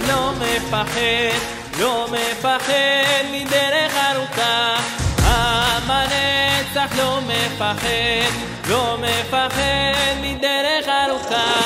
לא מפחד, לא מפחד מדרך ארוכה. עם הנצח לא מפחד, לא מפחד מדרך ארוכה.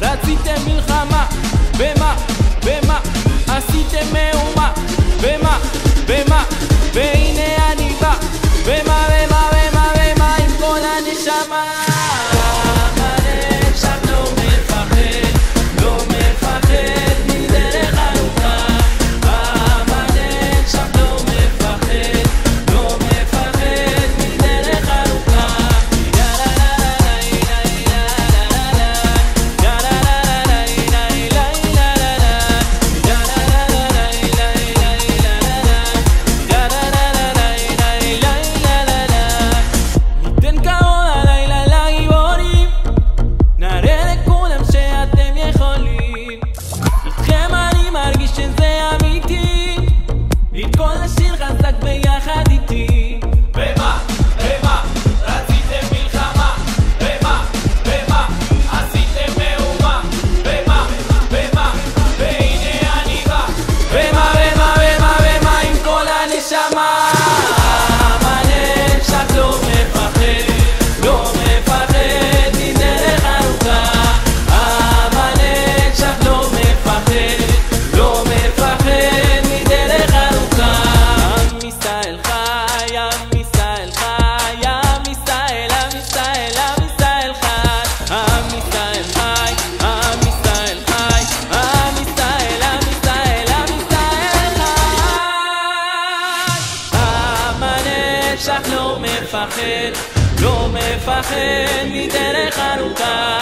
רציתם מלחמה, במה עשיתם מהומה, במה והנה אני בא, במה עם כל הנשמה. הנצח לא מפחד, לא מפחד מדרך ארוכה. הנצח לא מפחד, לא מפחד מדרך ארוכה. כל השיר חזק ביחד איתי. במה רציתם מלחמה, במה עשיתם מהומה, במה והנה אני בא, במה עם כל הנשמה. הנצח לא מפחד, לא מפחד מדרך ארוכה. הנצח לא מפחד, לא מפחד מדרך ארוכה. עם ישראל חי, עם ישראל חי, עם ישראל, עם ישראל, עם ישראל חי. עם ישראל חי, עם ישראל חי, עם ישראל, עם ישראל, עם ישראל חי. עם הנצח לא מפחד, לא מפחד מדרך ארוכה.